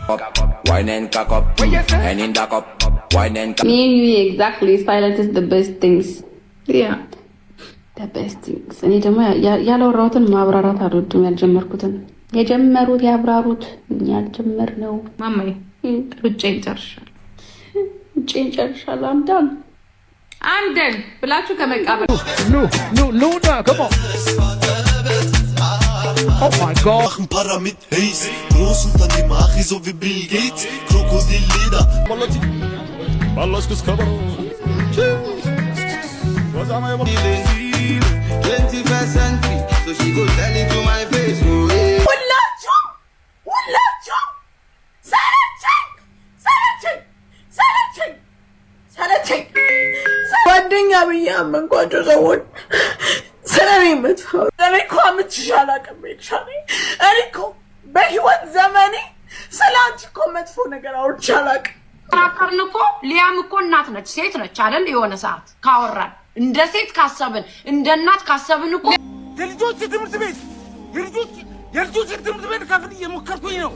Wine and cock up, and in the cup. Wine and me and you exactly. Silence is the best things. Yeah, the best things. እኔ ደግሞ ያላወራሁትን ማብራራት አልወድም። ያልጀመርኩትን የጀመሩት ያብራሩት። እኛ ያልጀመርነው ማማዬ ሩጬን ጨርሻለሁ። ሩጬን ጨርሻለሁ። አምዳን አንደን ብላችሁ ከመቃበል Luna, come on. Oh my God. Machen Paramit Haze. Großunternehmer, Achi, so wie Bill Gates. Krokodilleder. Ballas kus cover. 21st century. So she go tell it to my face. Oh yeah. ሁላችሁም ሰለቸኝ ጓደኛ ብዬ አመንኳቸው ሰዎች ስለኔ የምትፈሩ እኔ እኮ አምጥቼሽ አላውቅም። እኔ እኮ በህይወት ዘመኔ ስለ አንቺ እኮ መጥፎ ነገር አውርቼ አላውቅም። ተራከርን እኮ ሊያም እኮ እናት ነች፣ ሴት ነች አይደል? የሆነ ሰዓት ካወራን እንደ ሴት ካሰብን እንደ እናት ካሰብን እኮ የልጆች ትምህርት ቤት ከፍል እየሞከርኩኝ ነው።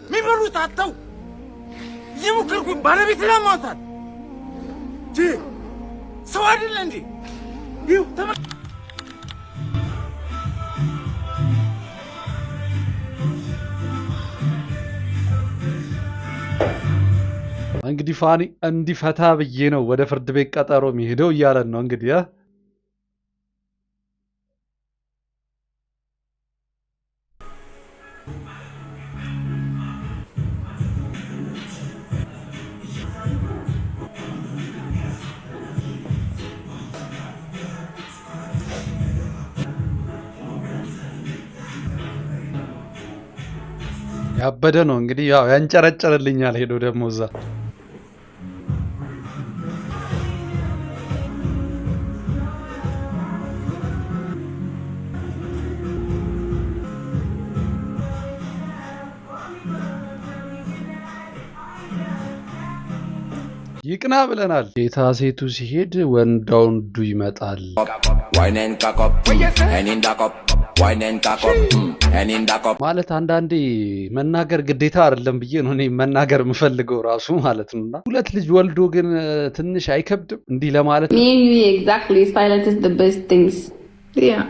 የሚበሉት አጥተው እየሞከርኩኝ ባለቤት ለማውጣት ሰው አይደለ እንዴ? እንግዲህ ፋኒ እንዲፈታ ብዬ ነው ወደ ፍርድ ቤት ቀጠሮ የሚሄደው እያለን ነው እንግዲህ ያበደ ነው እንግዲህ ያው ያንጨረጨርልኛል ሄዶ ደግሞ እዛ ይቅና ብለናል። ጌታ ሴቱ ሲሄድ ወንዳውንዱ ይመጣል። Wine and cock up, and in the cup. Wine and cock up, and in the cup. ማለት አንዳንዴ መናገር ግዴታ አይደለም ብዬ ነው እኔ መናገር የምፈልገው ራሱ ማለት ነውና ሁለት ልጅ ወልዶ ግን ትንሽ አይከብድም እንዲህ ለማለት me and you exactly. Silence is the best things. Yeah,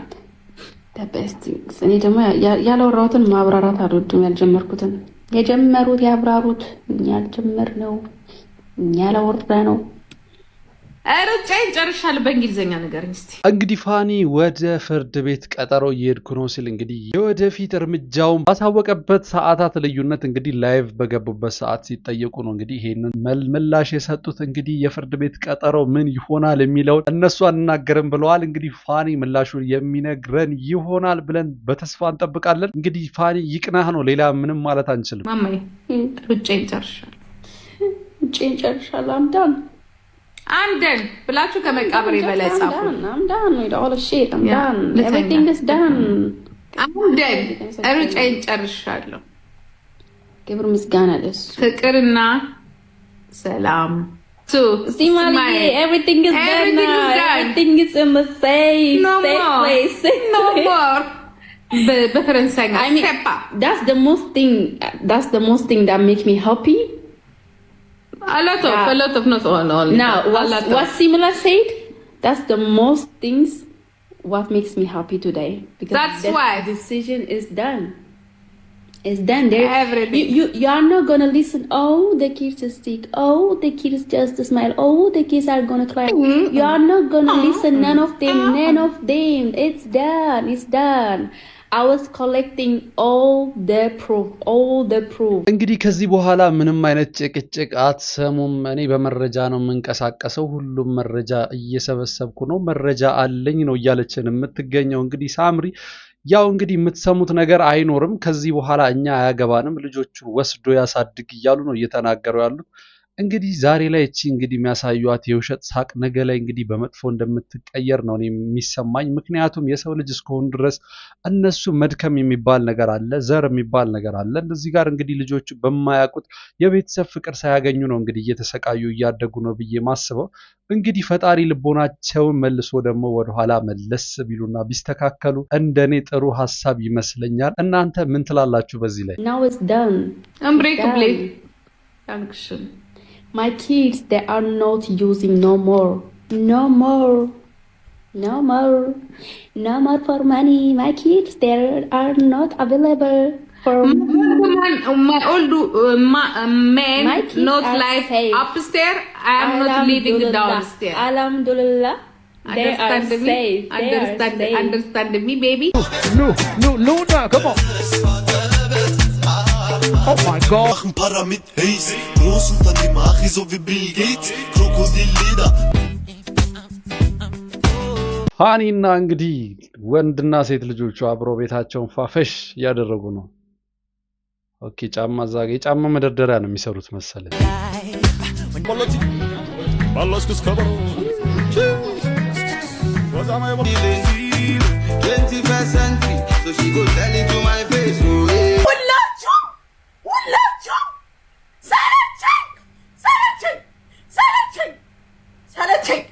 the best things. እኔ ደግሞ ያላወራሁትን ማብራራት አልወድም። ያልጀመርኩትን የጀመሩት ያብራሩት። እኛ ያልጀመርነው እኛ ያላወራነው ሩጬን ጨርሻለሁ። በእንግሊዘኛ ንገረኝ እስቲ። እንግዲህ ፋኒ ወደ ፍርድ ቤት ቀጠሮ እየሄድኩ ነው ሲል እንግዲህ የወደፊት እርምጃውን ባሳወቀበት ሰዓታት ልዩነት እንግዲህ ላይቭ በገቡበት ሰዓት ሲጠየቁ ነው እንግዲህ ይሄንን ምላሽ የሰጡት። እንግዲህ የፍርድ ቤት ቀጠሮ ምን ይሆናል የሚለው እነሱ አንናገርም ብለዋል። እንግዲህ ፋኒ ምላሹን የሚነግረን ይሆናል ብለን በተስፋ እንጠብቃለን። እንግዲህ ፋኒ ይቅናህ ነው፣ ሌላ ምንም ማለት አንችልም። ማማዬ ሩጬን ጨርሻለሁ። አምዳን አንደን ብላችሁ ከመቃብር በላይ ጻፉ። አምዳን ወይ all shit አምዳን everything is done። አንደን ሩጬን ጨርሻለሁ። ክብር ምስጋና ለሱ። ፍቅርና ሰላም ቱ ሲማሊ everything is done. Everything is in the safe place. No more. በፈረንሳይኛ that's the most thing that makes me happy. A lot of not all. Now, what Simula said, that's the most things what makes me happy today. Because that's why decision is done. It's done. You are not gonna listen. Oh, the kids are sick. Oh, the kids just smile. Oh, the kids are gonna cry. You are not gonna listen. None of them. It's done. It's done. I was collecting all the proof. እንግዲህ ከዚህ በኋላ ምንም አይነት ጭቅጭቅ አትሰሙም። እኔ በመረጃ ነው የምንቀሳቀሰው። ሁሉም መረጃ እየሰበሰብኩ ነው፣ መረጃ አለኝ ነው እያለችን የምትገኘው እንግዲህ ሳምሪ። ያው እንግዲህ የምትሰሙት ነገር አይኖርም ከዚህ በኋላ እኛ አያገባንም፣ ልጆቹን ወስዶ ያሳድግ እያሉ ነው እየተናገሩ ያሉት። እንግዲህ ዛሬ ላይ እቺ እንግዲህ የሚያሳዩት የውሸት ሳቅ ነገ ላይ እንግዲህ በመጥፎ እንደምትቀየር ነው የሚሰማኝ። ምክንያቱም የሰው ልጅ እስከሆኑ ድረስ እነሱ መድከም የሚባል ነገር አለ፣ ዘር የሚባል ነገር አለ። እንደዚህ ጋር እንግዲህ ልጆቹ በማያውቁት የቤተሰብ ፍቅር ሳያገኙ ነው እንግዲህ እየተሰቃዩ እያደጉ ነው ብዬ ማስበው። እንግዲህ ፈጣሪ ልቦናቸውን መልሶ ደግሞ ወደኋላ መለስ ቢሉና ቢስተካከሉ እንደኔ ጥሩ ሀሳብ ይመስለኛል። እናንተ ምን ትላላችሁ በዚህ ላይ? Now it's done. Unbreakably. Action. My kids, they are not using no more. No more. No more. No more for money. My kids, they are not available for my old man, not like safe. upstairs. I am not living downstairs. Alhamdulillah. They are Understand me? safe. Understand me, baby? Luna, come on. Oh my God. Machen para mit Haze. Großunternehmer, Achi so wie Bill Gates. Krokodilleder. ሃኒና እንግዲህ ወንድና ሴት ልጆቹ አብሮ ቤታቸውን ፋፈሽ እያደረጉ ነው። ኦኬ ጫማ ዛጋ የጫማ መደርደሪያ ነው የሚሰሩት መሰለኝ። Ballas kus kabaro. Was am I about? 21st century, so she go tell it to my face. Oh yeah. ሁላችሁም ሰለቸኝ።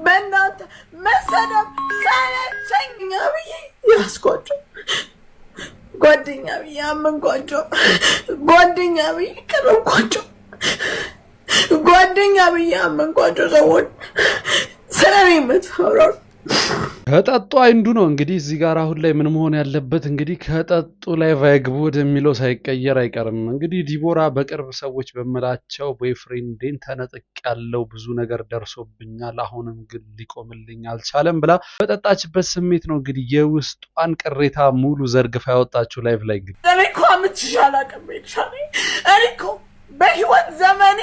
በእናንተ መሰደብ ሰለቸኝ። አብዬ ያስቆጨው ጓደኛ ብዬ አመንኳቸው። ጓደኛ ብዬ ቀረብኳቸው። ጓደኛ ብዬ አመንኳቸው ሰዎች ስለኔ የምትፈራው ከጠጡ አይንዱ ነው እንግዲህ እዚህ ጋር አሁን ላይ ምን መሆን ያለበት እንግዲህ ከጠጡ ላይ ቫይግቡ ወደሚለው ሳይቀየር አይቀርም። እንግዲህ ዲቦራ በቅርብ ሰዎች በመላቸው ቦይፍሬንዴን ተነጥቅ ያለው ብዙ ነገር ደርሶብኛል፣ አሁንም ግን ሊቆምልኝ አልቻለም ብላ በጠጣችበት ስሜት ነው እንግዲህ የውስጧን ቅሬታ ሙሉ ዘርግፋ ያወጣችው ላይቭ ላይ። እንግዲህ እኔ እኮ አምጥቼሻል አቀበልሻል። እኔ እኮ በህይወት ዘመኔ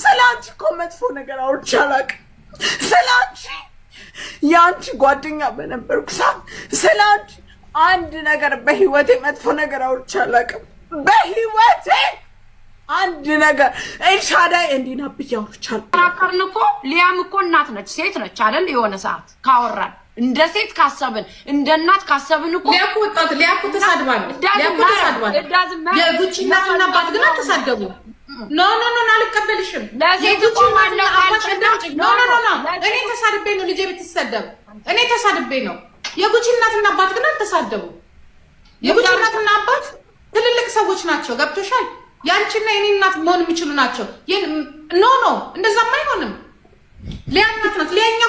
ስላንቺ እኮ መጥፎ ነገር አውርቼ አላውቅም። ስላንቺ ያንቺ ጓደኛ በነበርኩ ሰዓት ስላንቺ አንድ ነገር በህይወቴ መጥፎ ነገር አውርቼ አላውቅም። በህይወቴ አንድ ነገር ኤልሻዳይ እንዲና ብያውርቻል ተራከርን እኮ ሊያም እኮ እናት ነች፣ ሴት ነች አይደል? የሆነ ሰዓት ካወራን እንደ ሴት ካሰብን እንደ እናት ካሰብን እኮ ሊያኩ ተሳድባል። የጉቺ እናትና አባት ግን አልተሳደቡ። ኖ አልቀበልሽም። ለሴት እኮ ማለት ኖ እኔ ተሳድቤ ነው ልጄ ብትሰደብ፣ እኔ ተሳድቤ ነው። የጉቺ እናትና አባት ግን አልተሳደቡ። የጉቺ እናትና አባት ትልልቅ ሰዎች ናቸው። ገብቶሻል? ያንቺና የኔ እናት መሆን የሚችሉ ናቸው። ኖ እንደዛም አይሆንም። ሊያናት ናት ሊያኛ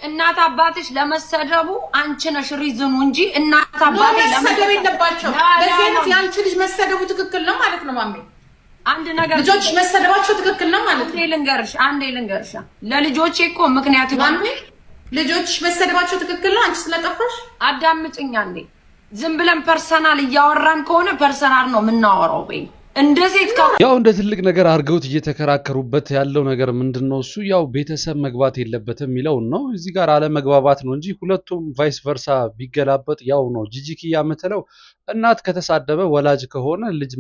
እናት አባትሽ ለመሰደቡ አንቺ ነሽ ሪዝኑ እንጂ እናት አባቴ ለመሰደብ የለባቸው። ለዚህ አይነት ያንቺ ልጅ መሰደቡ ትክክል ነው ማለት ነው። ማሜ አንድ ነገር ልጆች መሰደባቸው ትክክል ነው ማለት ነው። አንዴ ልንገርሽ ለልጆቼ እኮ ምክንያቱ ማሜ ልጆች መሰደባቸው ትክክል ነው። አንቺ ስለጠፋሽ አዳምጪኝ አንዴ። ዝም ብለን ፐርሰናል እያወራን ከሆነ ፐርሰናል ነው የምናወራው ወይ እንደዚህ ያው እንደ ትልቅ ነገር አርገውት እየተከራከሩበት ያለው ነገር ምንድነው? እሱ ያው ቤተሰብ መግባት የለበትም የሚለው ነው። እዚህ ጋር አለ መግባባት ነው እንጂ ሁለቱም ቫይስ ቨርሳ ቢገላበጥ ያው ነው። ጂጂኪያ የምትለው እናት ከተሳደበ ወላጅ ከሆነ ልጅ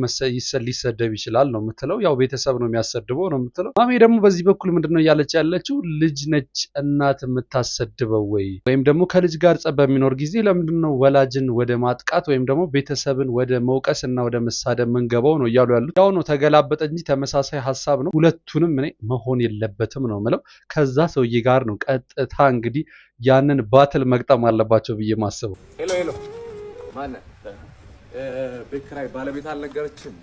ሊሰደብ ይችላል ነው የምትለው። ያው ቤተሰብ ነው የሚያሰድበው ነው የምትለው። ማሜ ደግሞ በዚህ በኩል ምንድነው እያለች ያለችው? ልጅ ነች እናት የምታሰድበው ወይም ደግሞ ከልጅ ጋር ጸብ በሚኖር ጊዜ ለምንድነው ወላጅን ወደ ማጥቃት ወይም ደግሞ ቤተሰብን ወደ መውቀስ እና ወደ መሳደብ መንገባው ነው ያሉ ያሉት። ያው ነው ተገላበጠ እንጂ ተመሳሳይ ሐሳብ ነው። ሁለቱንም እኔ መሆን የለበትም ነው የምለው። ከዛ ሰውዬ ጋር ነው ቀጥታ እንግዲህ ያንን ባትል መግጠም አለባቸው ብዬ ማስበው። ሄሎ ማን ቤት ኪራይ ባለቤት አልነገረችም?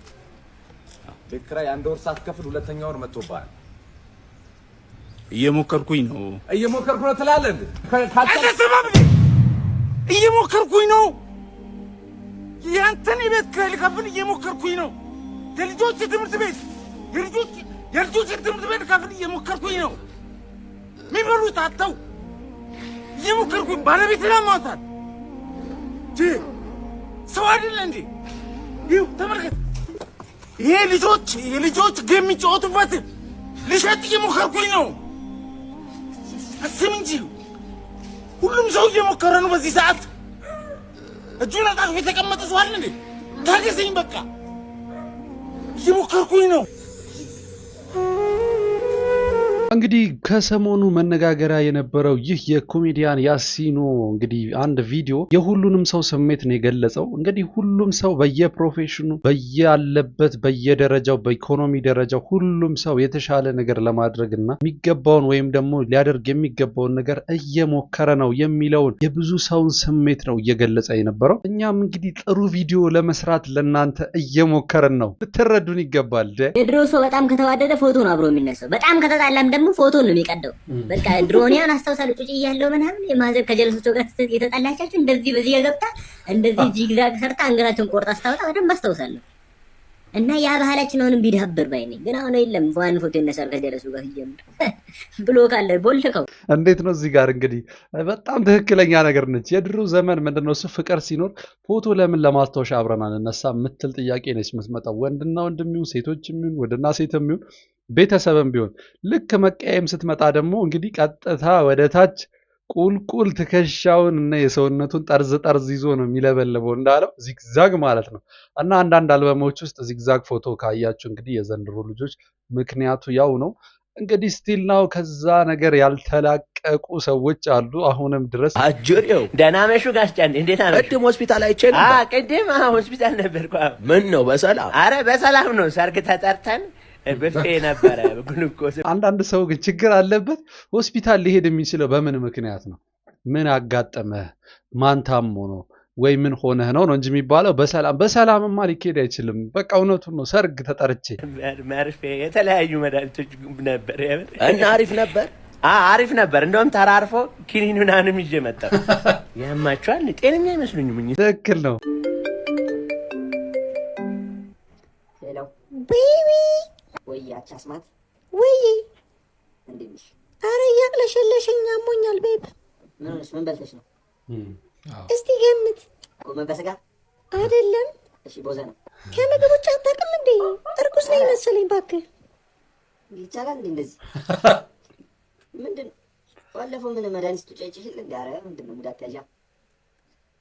ቤት ኪራይ አንድ ወር ሳትከፍል ሁለተኛ ወር መጥቶብሃል። እየሞከርኩኝ ነው ትላለህ። እየሞከርኩኝ ነው። ያንተን የቤት ኪራይ ልከፍል እየሞከርኩኝ ነው። የልጆች ትምህርት ቤት ልከፍል እየሞከርኩኝ ነው። የሚበሉት አጥተው እየሞከርኩኝ ባለቤት ለማውጣት ሰው አይደለ እንዴ? ይኸው ተመልከት። ይሄ የልጆች ጌም የሚጫወቱበት ልሸጥ እየሞከርኩኝ ነው። አስብ እንጂ ሁሉም ሰው እየሞከረ ነው በዚህ ሰዓት። እጁን አጣጥፎ የተቀመጠ ሰው አለ እንዴ? ታገሰኝ በቃ እየሞከርኩኝ ነው። እንግዲህ ከሰሞኑ መነጋገሪያ የነበረው ይህ የኮሜዲያን ያሲኖ እንግዲህ አንድ ቪዲዮ የሁሉንም ሰው ስሜት ነው የገለጸው። እንግዲህ ሁሉም ሰው በየፕሮፌሽኑ በየአለበት በየደረጃው በኢኮኖሚ ደረጃው ሁሉም ሰው የተሻለ ነገር ለማድረግና የሚገባውን ወይም ደግሞ ሊያደርግ የሚገባውን ነገር እየሞከረ ነው የሚለውን የብዙ ሰውን ስሜት ነው እየገለጸ የነበረው። እኛም እንግዲህ ጥሩ ቪዲዮ ለመስራት ለናንተ እየሞከረን ነው፣ ልትረዱን ይገባል። የድሮ ሰው በጣም ከተዋደደ ፎቶ ነው አብሮ የሚነሳው፣ በጣም ከተጣላም ደግሞ ፎቶ ነው የሚቀደው። በቃ ድሮኒያን አስተውሳለሁ ጩጭ እያለሁ ምናምን የማዘር ከጀለሶቹ ጋር የተጣላቻችሁ እንደዚህ በዚህ የገብታ እንደዚህ ዚግዛግ ሰርታ አንገታቸውን ቆርጣ አስታውጣ በደንብ አስተውሳለሁ። እና ያ ባህላችን አሁንም ቢዳብር ባይ ነኝ። ግን አሁን የለም ዋን ፎቶ ይነሳል ከጀለሱ ጋር ይጀምር ብሎ ካለ ቦልከው እንዴት ነው እዚህ ጋር እንግዲህ በጣም ትክክለኛ ነገር ነች። የድሮ ዘመን ምንድነው እሱ ፍቅር ሲኖር ፎቶ ለምን ለማስታወሻ አብረን አንነሳ ምትል ጥያቄ ነች የምትመጣው። ወንድና ወንድም ይሁን ሴቶችም ይሁን ወንድና ሴትም ይሁን ቤተሰብም ቢሆን ልክ መቀየም ስትመጣ ደግሞ እንግዲህ ቀጥታ ወደ ታች ቁልቁል ትከሻውን እና የሰውነቱን ጠርዝ ይዞ ነው የሚለበልበው እንዳለው ዚግዛግ ማለት ነው። እና አንዳንድ አልበሞች ውስጥ ዚግዛግ ፎቶ ካያችሁ እንግዲህ የዘንድሮ ልጆች ምክንያቱ ያው ነው እንግዲህ ስቲል ናው ከዛ ነገር ያልተላቀቁ ሰዎች አሉ አሁንም ድረስ። አጆሪው ደህና መሹ ጋሽ ጫን እንዴት አመሹ? ቅድም ሆስፒታል አይቼ ነበር። ቅድም ሆስፒታል ነበርኩ። ምን ነው በሰላም? አረ በሰላም ነው። ሰርግ ተጠርተን ብፌ ነበረ ግሉኮስ። አንዳንድ ሰው ግን ችግር አለበት ሆስፒታል ሊሄድ የሚችለው በምን ምክንያት ነው? ምን አጋጠመህ? ማን ታሞ ነው ወይ ምን ሆነህ ነው እንጂ የሚባለው በሰላምማ ሊኬድ አይችልም። በቃ እውነቱን ነው። ሰርግ ተጠርቼ መርፌ የተለያዩ መድኃኒቶች ነበር እና አሪፍ ነበር። አሪፍ ነበር። እንደውም ተራርፎ ኪኒኑናንም ይዤ መጣሁ። ያማችኋል? ጤነኛ አይመስሉኝም። ትክክል ነው። ቤቢ ወይ አቻስማት ወይ እንዴ ነሽ? አረ ያቅለሸለሸኝ አሞኛል። ቤብ ምን ሆነሽ? ምን በልተሽ ነው? እስቲ ገምት። ጎመን በስጋ አይደለም? እሺ ቦዘ ነው። ከምግብ ውጭ አታውቅም እንዴ? እርኩስ ነኝ መሰለኝ። እባክህ ይቻላል እንዴ እንደዚህ? ምንድን ባለፈው ምን መድኃኒት ትጨጭሽል እንዴ? አረ ምንድን ነው ሙዳት ያዣ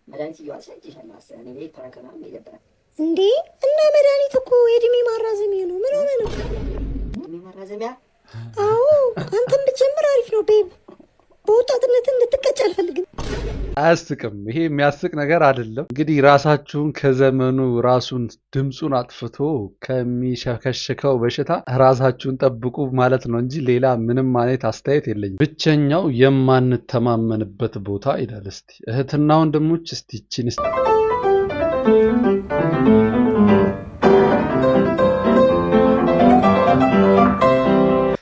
መድኃኒት እየዋልሽ አይቼሻለሁ መሰለኝ። እኔ ቤት ተረከና ይደብራል እንዴ? እና መድኃኒት እኮ የእድሜ ማራዘሚያ ነው። ምን ሆነ ነው እድሜ ማራዘሚያ? አዎ አንተም ብትጀምር አሪፍ ነው ቤብ። በወጣትነት እንድትቀጭ አልፈልግም። አያስቅም። ይሄ የሚያስቅ ነገር አይደለም። እንግዲህ ራሳችሁን ከዘመኑ ራሱን ድምፁን አጥፍቶ ከሚሸከሽከው በሽታ ራሳችሁን ጠብቁ ማለት ነው እንጂ ሌላ ምንም አይነት አስተያየት የለኝም። ብቸኛው የማንተማመንበት ቦታ ይላል። እስቲ እህትና ወንድሞች እስቲ እቺን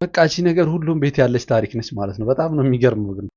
በቃ እቺ ነገር ሁሉም ቤት ያለች ታሪክ ነች ማለት ነው። በጣም ነው የሚገርመው ግን